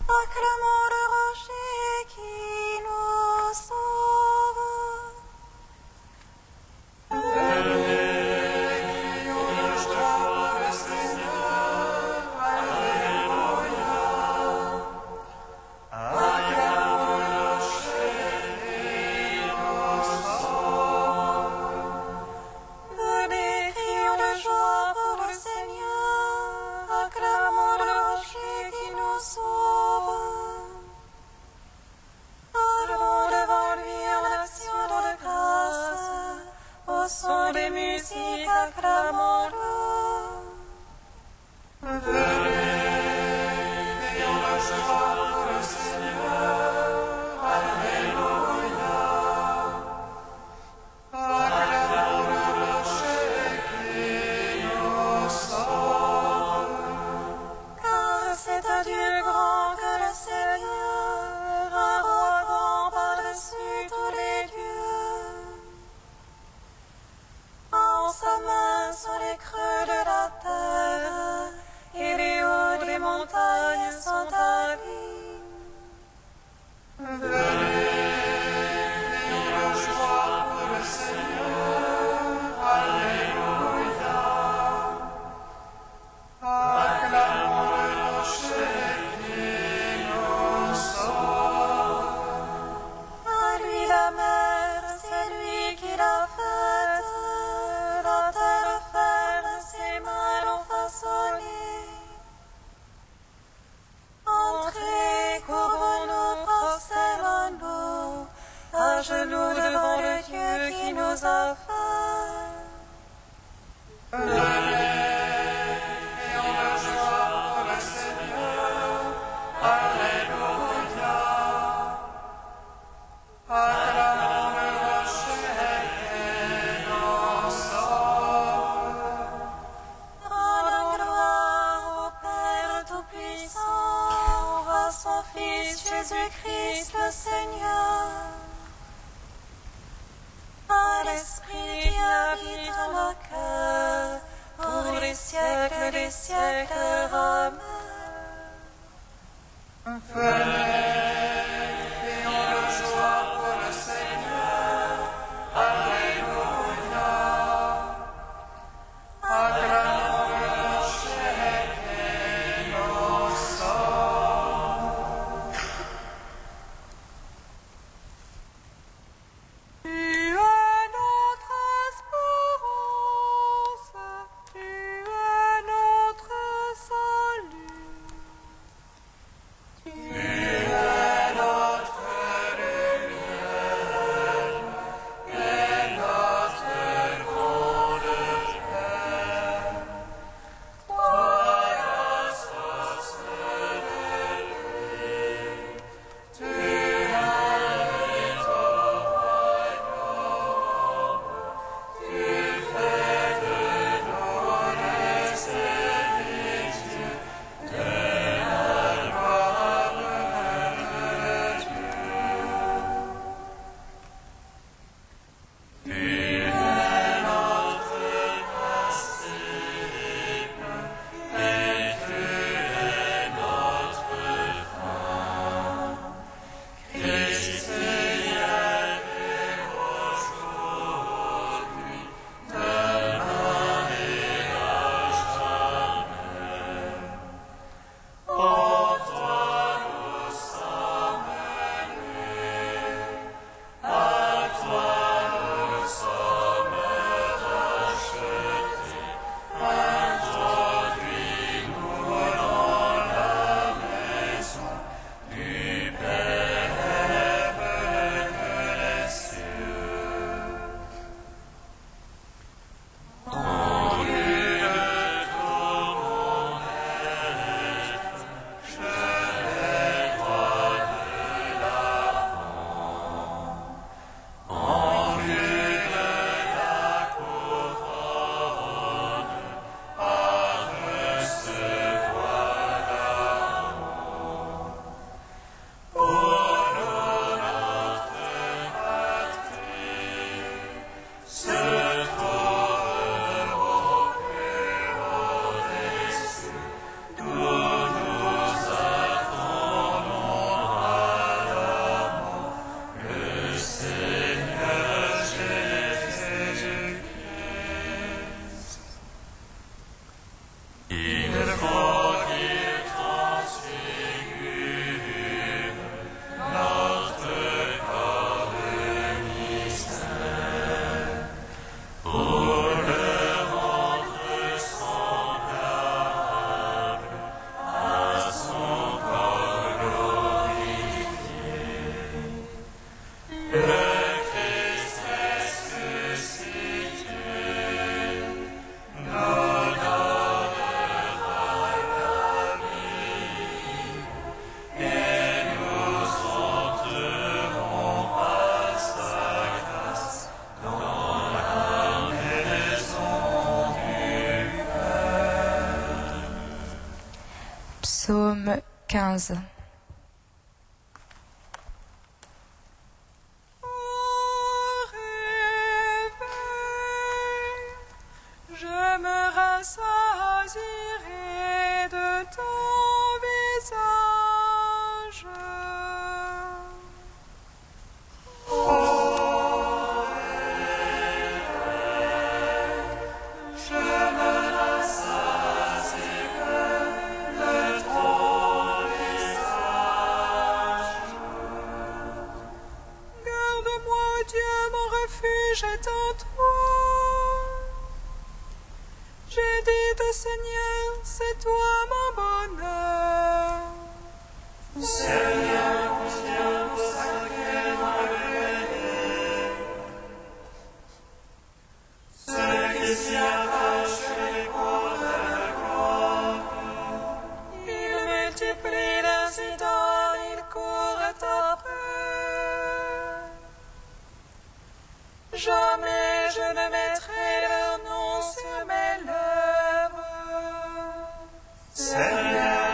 Acclamons le rocher qui nous sauve. Venez, crions de joie pour le Seigneur. Acclamons le rocher qui nous sauve. Allons devant lui en action de grâce. Au son des musiques, acclamons-le. Car c'est un Dieu grand que le Seigneur, un roi grand par-dessus tous les dieux. En sa main sont les creux de la terre, et les hauts des montagnes sont à lui. À lui la mer, c'est lui qui l'a faite. La terre ferme, ses mains l'ont façonnée. Entrez, couvrons-nous, prosternons-nous, à genoux devant le Dieu qui nous a fait. Rendons gloire au Père Tout-Puissant, à son Fils Jésus-Christ le Seigneur, à l'Esprit qui habite en nos cœurs, pour les siècles des siècles. Amen. Tu es notre espérance, tu es notre salut. Tu es 15. Je me rassasierai de ton visage. Garde-moi, Dieu, mon refuge est en toi. J'ai dit au Seigneur, c'est toi mon bonheur. Seigneur, viens consacrer dans le pays. Ceux qui s'y attachent pour de gloire. Ils multiplient leurs idoles, ils courent après. Jamais je ne mettrai leur nom sur mes lèvres. Seigneur,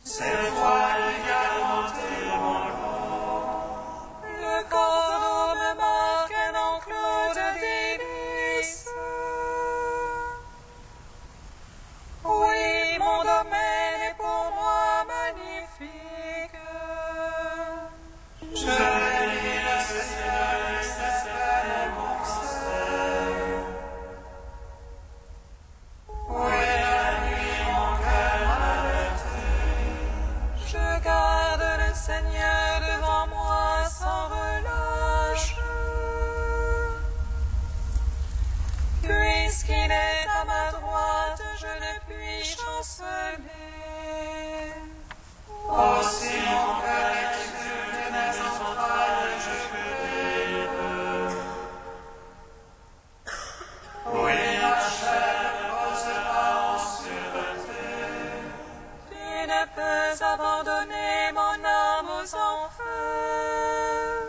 c'est toi qui garantis mon nom. Le cordeau me marque un enclos de délices. Oui, mon domaine est pour moi magnifique. Je bénis le Seigneur, c'est mon conseil. Oui, la nuit, mon cœur m'avertit. Je garde le Seigneur devant moi sans relâche. Puisqu'il est à ma droite, je ne puis chanceler. Aussi mon cœur exulte et mes entrailles je jubilent. Oui, ma chair ne pose pas en sûreté. Tu ne peux abandonner mon âme aux enfers,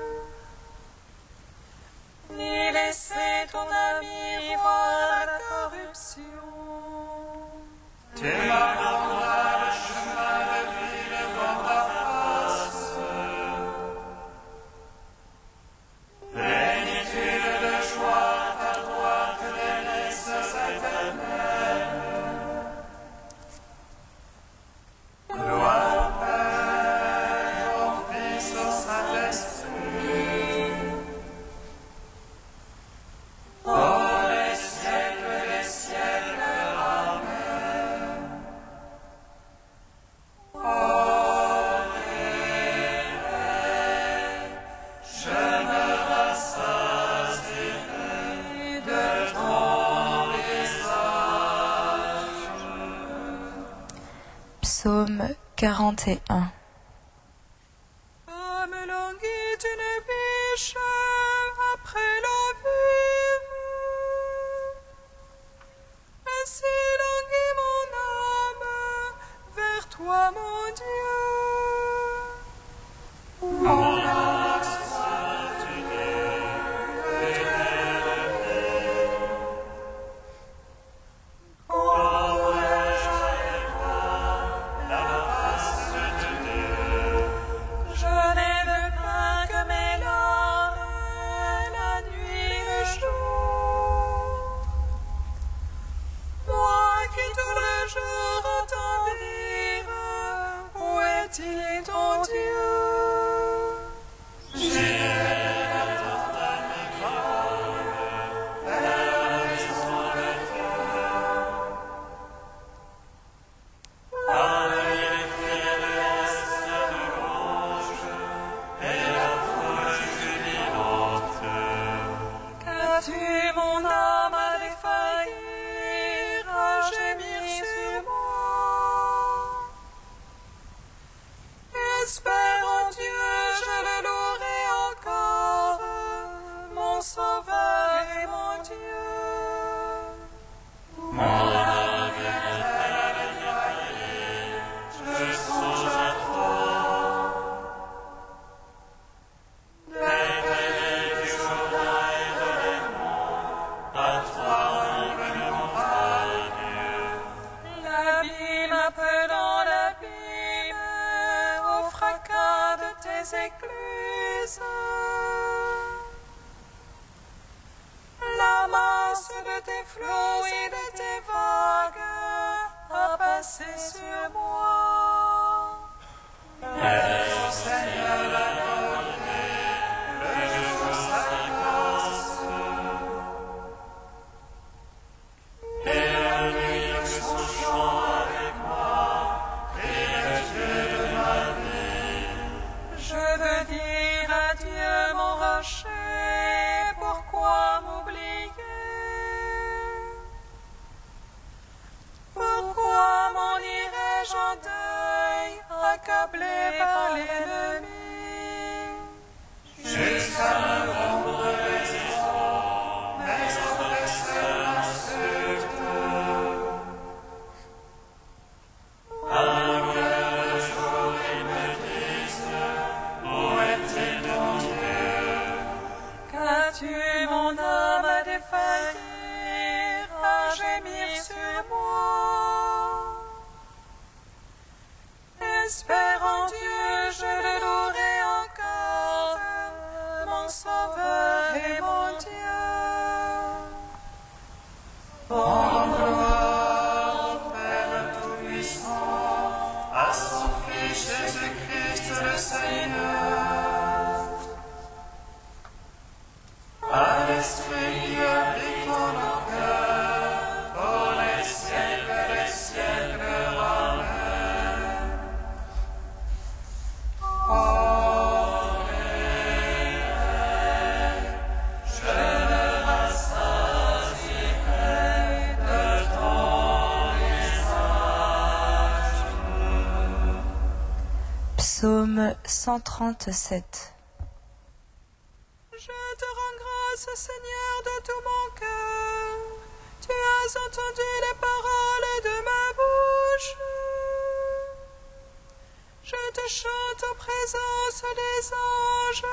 ni laisser ton ami voir la corruption. Tu m'abandonneras le chemin de vie devant ta face. Plénitude de joie à ta droite, délices éternelles. Gloire au Père, au Fils, au Saint-Esprit. Oh, les siècles des siècles, Amen. Je me rassasierai de ton visage. Psaume 41. Comme languit une biche après la vive, ainsi languit mon âme vers toi, mon Dieu. Mon âme soif du Dieu élevé. Oh, pourrais-je voir la face de Dieu? Je n'ai de pain que mes larmes, la nuit et le jour. Moi qui tout le jour entends dire, où est-il ton Dieu? passer sur moi. Le Seigneur l'accordé, le jour sa grâce. Et la nuit son chant avec moi, et le Dieu de ma vie. Je veux dire à Dieu mon rocher, pourquoi m'oublier? Pourquoi m'en irais-je en deuil, accablé par l'ennemi? Jusqu'à me rendre résistant, mais auprès seul insulte. Alors le jour ils me disent, où est-il ton Dieu? Qu'as-tu mon âme à défaillir, à gémir sur moi? Espère en Dieu, je le louerai encore, mon Sauveur et mon Dieu. En gloire au Père Tout-Puissant, à son Fils Jésus-Christ le Seigneur, à l'Esprit qui habite en nos cœurs, pour les siècles des siècles. Amen. Je me rassasierai de ton visage. Psaume 137. Je te rends grâce, Seigneur, de tout mon cœur. Tu as entendu les paroles de ma bouche. Je te chante en présence des anges.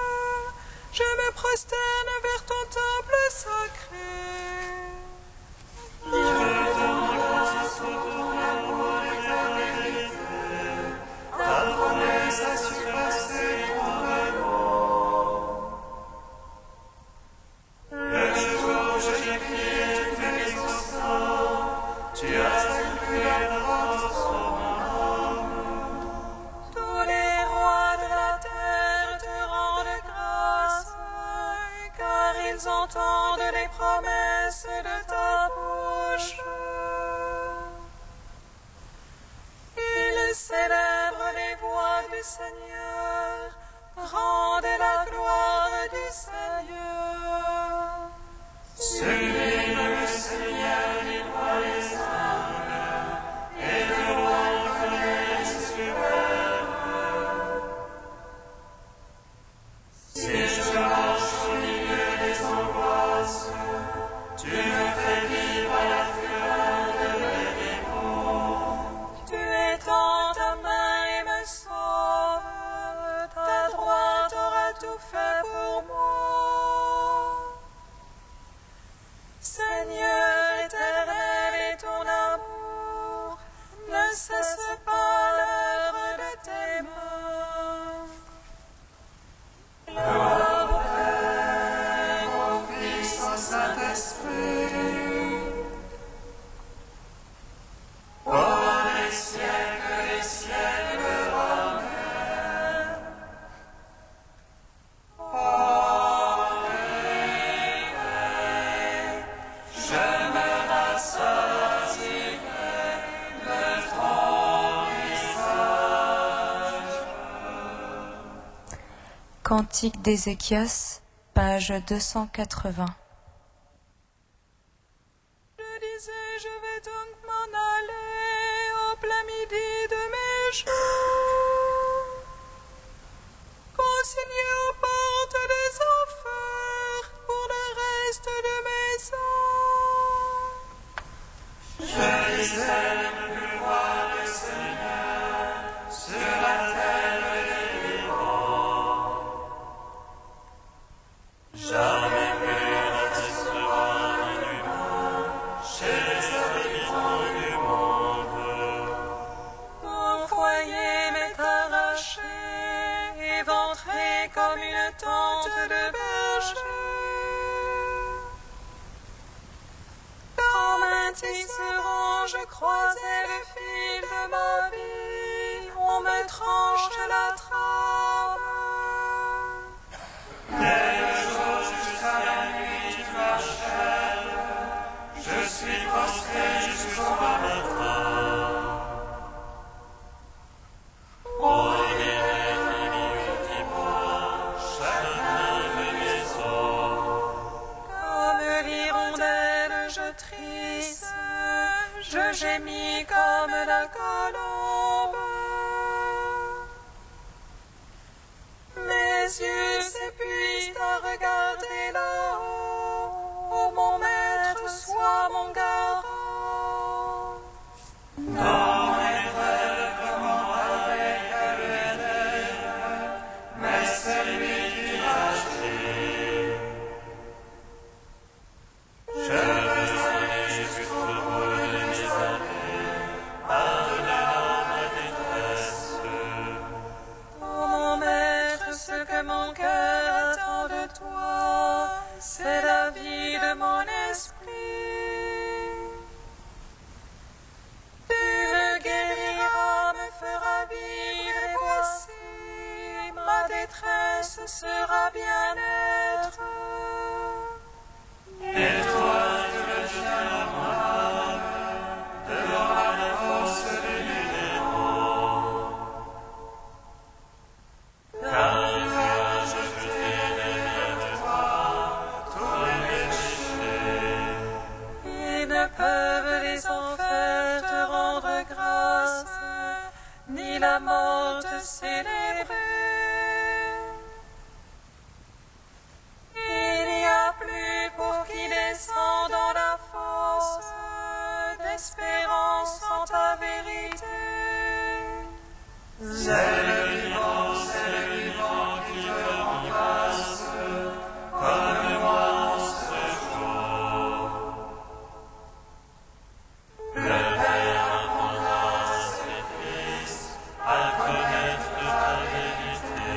Je me prosterne vers ton temple sacré. Je te rends grâce pour ton amour et ta vérité. Ta promesse a surpassé ton amour. Le jour où j'ai crié, tu m'exauçant. Tu as accru la grâce sur mon âme. Tous les rois de la terre te rendent grâce, car ils entendent les promesses de ta bouche. Ils célèbrent les voies du Seigneur, rendez la gloire du Seigneur. Sublime le Seigneur, il voit les âmes, et le roi connaît les suaires. Si je marche au milieu des angoisses, tu me fais vivre à la fureur de mes démons. Tu étends ta main et me sauves, ta droite aura tout fait pour moi. Seigneur éternel, et ton amour ne cesse pas à l'œuvre de tes mains. Gloire au Père, au Fils, au Saint-Esprit, pour les siècles des siècles. Amen. Je me rassasierai de ton visage. Cantique d'Ézéchias, page 280. Je disais, je vais donc m'en aller au plein midi de mes jours, consigné aux portes des enfers pour le reste de mes ans. Je disais, ne voir le Seigneur sur la terre des vivants. Jamais plus ne restera un humain chez les habitants du monde. Mon foyer m'est arraché, éventré comme une tente de berger. Quand maint tisserand je croisais le fil de ma vie, on me tranche la trame. Quelque chose jusqu'à la nuit tu m'achèves, je suis prostré jusqu'au matin. Ô hiver qui boit, chagrin de mes os. Comme l'hirondelle je trisse, je gémis comme la colombe. Mes yeux s'épuisent à regarder là-haut, ô mon maître, sois mon garant. Dans mes rêves, comment avec elle mais c'est lui qui m'a acheté. Je veux aller jusqu'au bout de mes années, par-delà ma détresse. Ô mon maître, ce que mon cœur attend de toi, c'est la vie de mon esprit. Tu me guériras, me feras vivre, et voici, ma détresse sera bien-être. Et toi, tu me tiens à moi, devant la force du démon. Car tu as jeté derrière toi tous mes péchés. Et ne peuvent les enfers te rendre grâce, ni la mort te célébrer. Il n'y a plus pour qui descend dans la fosse d'espérance en ta vérité. C'est le vivant qui te remplace, comme moi en ce jour. Le Père apprendra à ses fils à connaître ta vérité.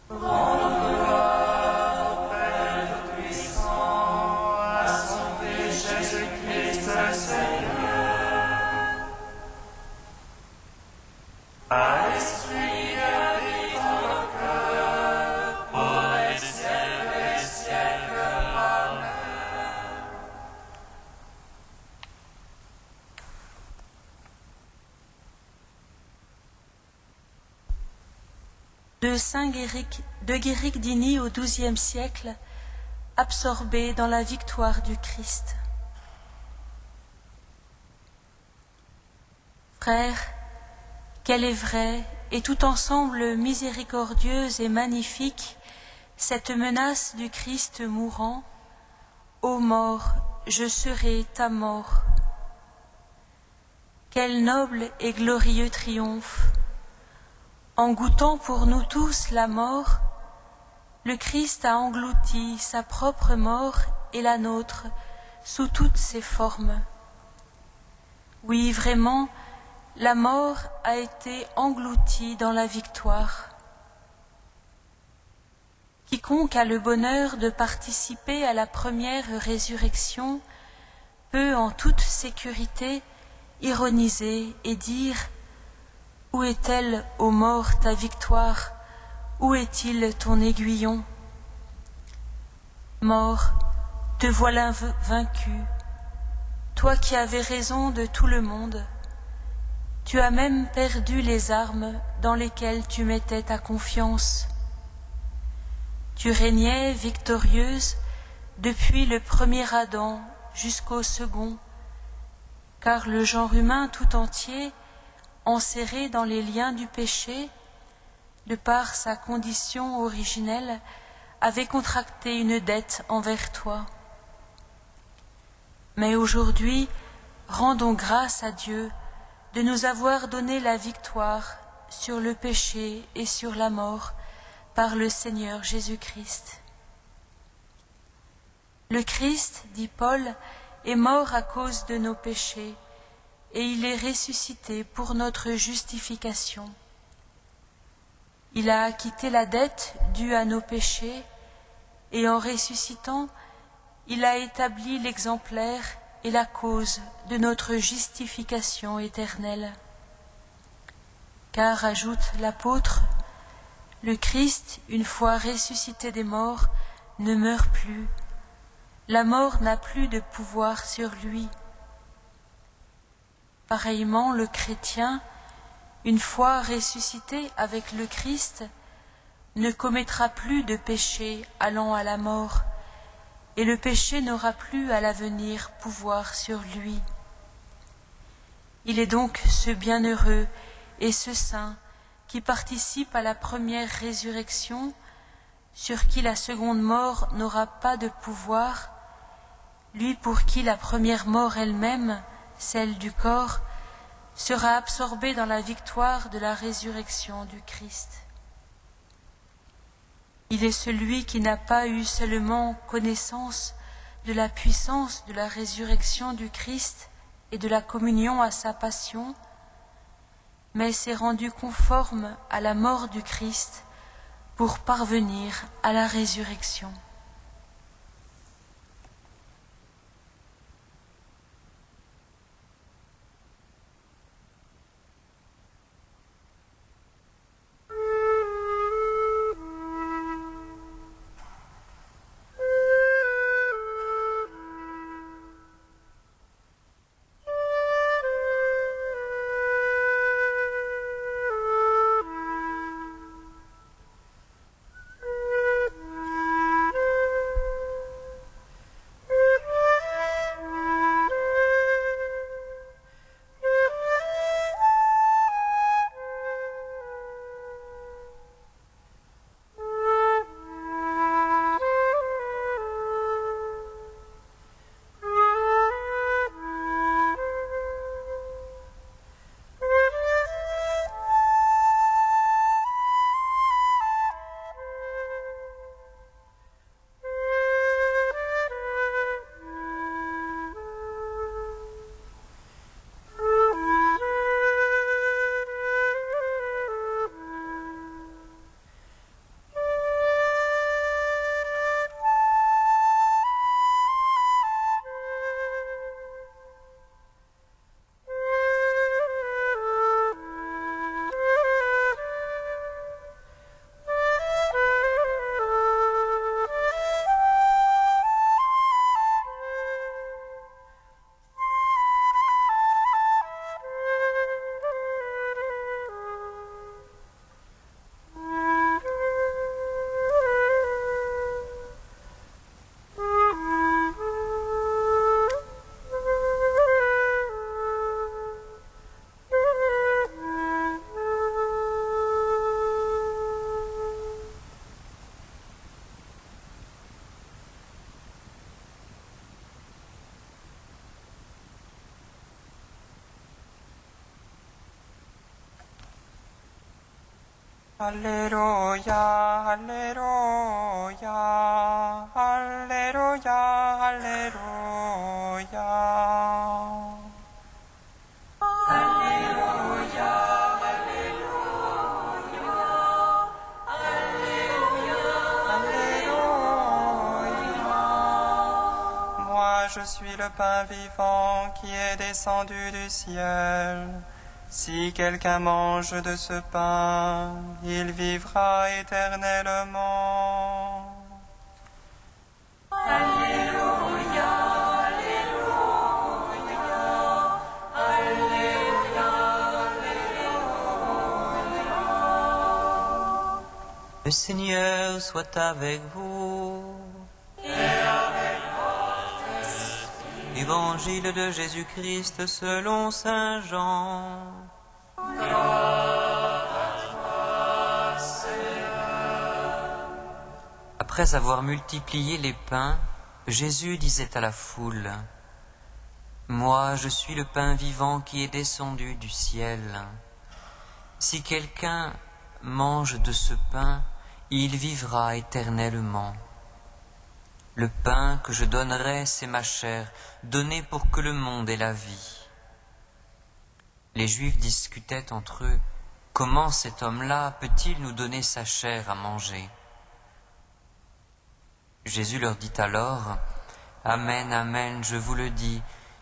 Rendons gloire au Père Tout-Puissant, à son Fils Jésus-Christ le Seigneur. À l'Esprit habite dans nos cœurs, pour les siècles des siècles. Amen. De Saint Guéric d'Igny au XIIe siècle, absorbé dans la victoire du Christ. Frères, qu'elle est vraie et tout ensemble miséricordieuse et magnifique, cette menace du Christ mourant, ô mort, je serai ta mort. Quel noble et glorieux triomphe! En goûtant pour nous tous la mort, le Christ a englouti sa propre mort et la nôtre sous toutes ses formes. Oui, vraiment, la mort a été engloutie dans la victoire. Quiconque a le bonheur de participer à la première résurrection peut en toute sécurité ironiser et dire « Où est-elle, ô mort, ta victoire? Où est-il ton aiguillon? Mort, te voilà vaincu, toi qui avais raison de tout le monde. Tu as même perdu les armes dans lesquelles tu mettais ta confiance. Tu régnais victorieuse depuis le premier Adam jusqu'au second, car le genre humain tout entier, enserré dans les liens du péché, de par sa condition originelle, avait contracté une dette envers toi. Mais aujourd'hui, rendons grâce à Dieu de nous avoir donné la victoire sur le péché et sur la mort par le Seigneur Jésus-Christ. Le Christ, dit Paul, est mort à cause de nos péchés, et il est ressuscité pour notre justification. Il a acquitté la dette due à nos péchés, et en ressuscitant, il a établi l'exemplaire est la cause de notre justification éternelle. Car, ajoute l'apôtre, le Christ, une fois ressuscité des morts, ne meurt plus. La mort n'a plus de pouvoir sur lui. Pareillement, le chrétien, une fois ressuscité avec le Christ, ne commettra plus de péché allant à la mort, et le péché n'aura plus à l'avenir pouvoir sur lui. Il est donc ce bienheureux et ce saint qui participe à la première résurrection, sur qui la seconde mort n'aura pas de pouvoir, lui pour qui la première mort elle-même, celle du corps, sera absorbée dans la victoire de la résurrection du Christ. Il est celui qui n'a pas eu seulement connaissance de la puissance de la résurrection du Christ et de la communion à sa passion, mais s'est rendu conforme à la mort du Christ pour parvenir à la résurrection. Alléluia, Alléluia, Alléluia, Alléluia. Alléluia, Alléluia, Alléluia. Moi, je suis le pain vivant qui est descendu du ciel. Si quelqu'un mange de ce pain, il vivra éternellement. Alléluia, Alléluia, Alléluia, Alléluia. Le Seigneur soit avec vous. Et avec votre esprit. Évangile de Jésus-Christ selon saint Jean. Après avoir multiplié les pains, Jésus disait à la foule, « Moi, je suis le pain vivant qui est descendu du ciel. Si quelqu'un mange de ce pain, il vivra éternellement. Le pain que je donnerai, c'est ma chair, donnée pour que le monde ait la vie. » Les Juifs discutaient entre eux, « Comment cet homme-là peut-il nous donner sa chair à manger ?» Jésus leur dit alors, « Amen, amen, je vous le dis,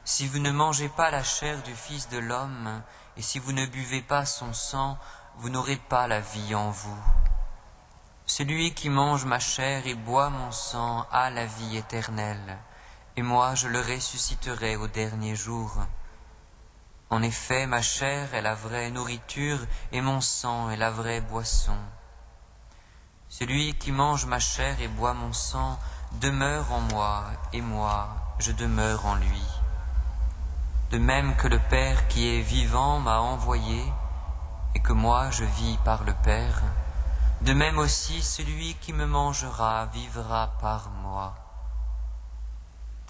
Si vous ne mangez pas la chair du Fils de l'homme, et si vous ne buvez pas son sang, vous n'aurez pas la vie en vous. Celui qui mange ma chair et boit mon sang a la vie éternelle, et moi je le ressusciterai au dernier jour. En effet, ma chair est la vraie nourriture, et mon sang est la vraie boisson. Celui qui mange ma chair et boit mon sang demeure en moi, et moi je demeure en lui. De même que le Père qui est vivant m'a envoyé, et que moi je vis par le Père, de même aussi celui qui me mangera vivra par moi.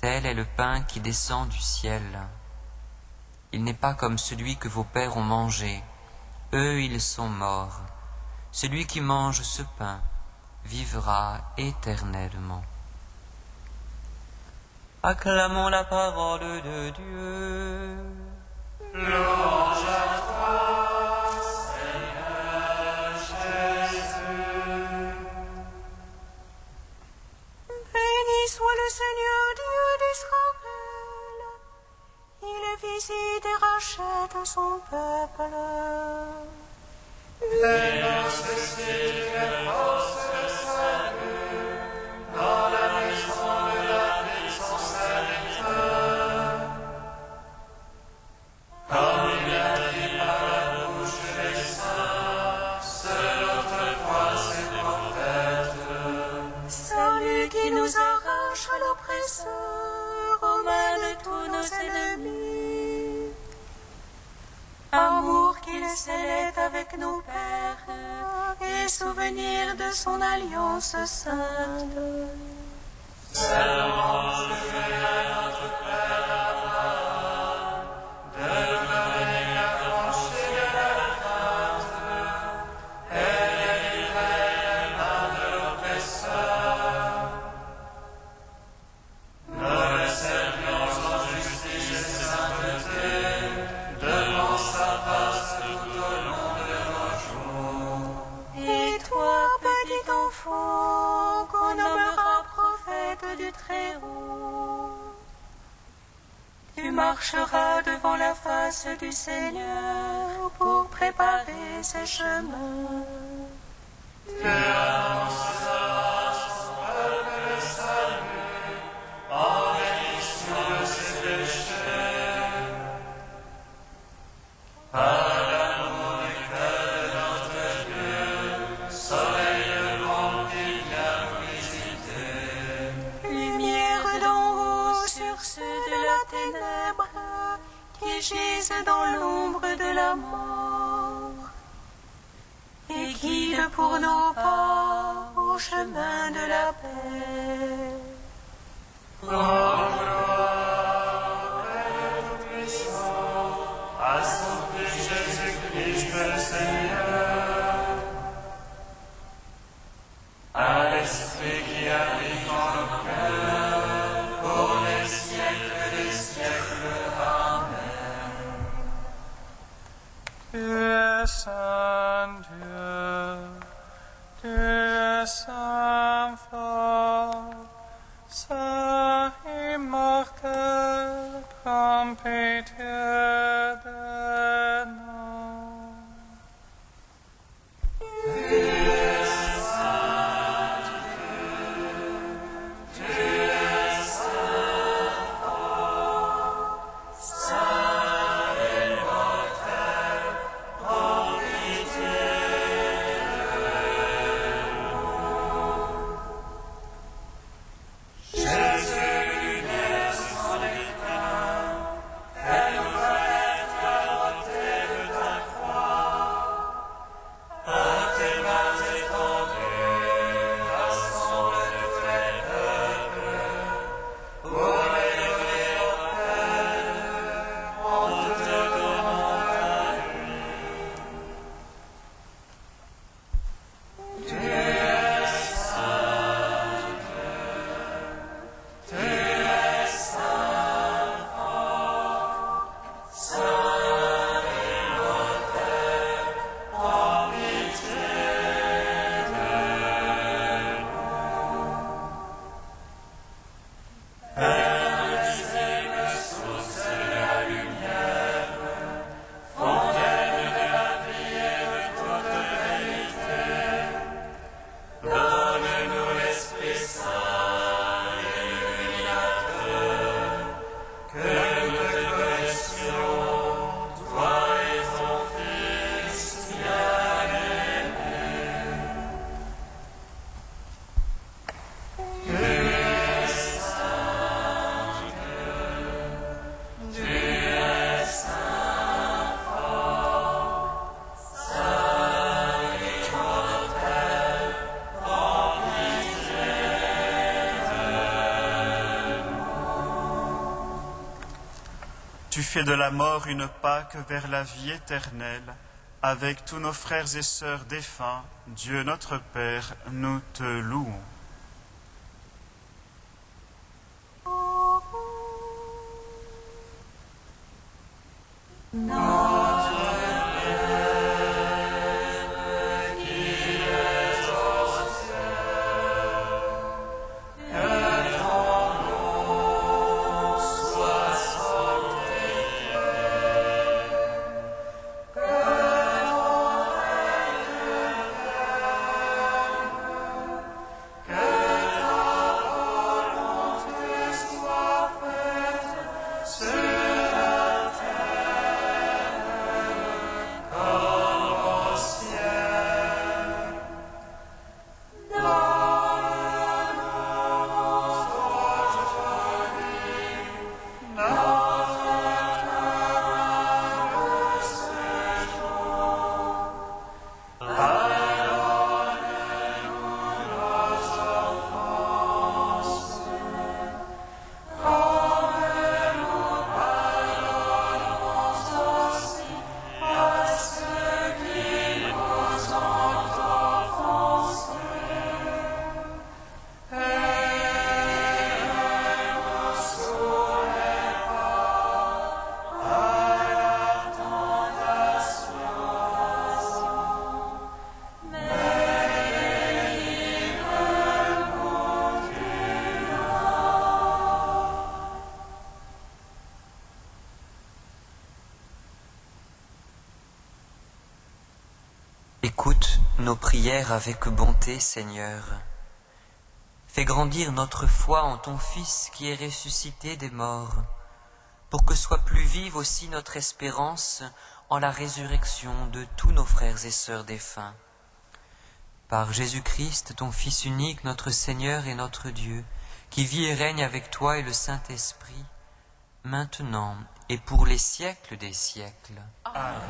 Tel est le pain qui descend du ciel. Il n'est pas comme celui que vos pères ont mangé. Eux, ils sont morts. Celui qui mange ce pain vivra éternellement. Acclamons la parole de Dieu. Louange à toi, Seigneur Jésus. Béni soit le Seigneur Dieu d'Israël. Il visite et rachète son peuple. Et dans ceci fait force et salut dans la maison de la vie son serviteur. Comme il a dit par la bouche des saints, seul autrefois ses prophètes. Salut qui nous arrache à l'oppresseur, aux mains de tous nos ennemis. Amour qu'il scellait avec nos pères, et souvenir de son alliance sainte. Seulement juré à notre Père Abraham de nous donner l'affranchie de la crainte et délivrer les mains de l'oppresseur. Nous le servions en justice et sainteté devant sa face tout au long de nos jours. Et toi, petit enfant, qu'on nommera prophète du Très-Haut, tu marcheras devant la face du Seigneur pour préparer ses chemins. Tu annonceras son peuple le salut en rémission de ses péchés. Par l'amour du cœur de notre Dieu, soleil levant qui vient nous visiter. Lumière d'en haut sur ceux de la ténèbre qui gisent dans l'ombre de la mort, et guide pour nos pas au chemin de la paix. Gloire et tout-puissant, à son Fils Jésus-Christ le Seigneur, à l'Esprit qui habite en nos cœurs, pour les siècles des siècles. Amen. Tu es saint Dieu, tu es saint fort, saint immortel, prends pitié de nous. Jésus, lumière sans déclin, fais-nous connaître Tu fais de la mort une Pâque vers la vie éternelle. Avec tous nos frères et sœurs défunts, Dieu notre Père, nous te louons. Écoute nos prières avec bonté, Seigneur. Fais grandir notre foi en ton Fils qui est ressuscité des morts, pour que soit plus vive aussi notre espérance en la résurrection de tous nos frères et sœurs défunts. Par Jésus-Christ, ton Fils unique, notre Seigneur et notre Dieu, qui vit et règne avec toi et le Saint-Esprit, maintenant et pour les siècles des siècles. Amen.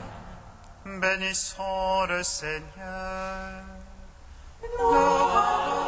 Bénissons le Seigneur. Nous rendons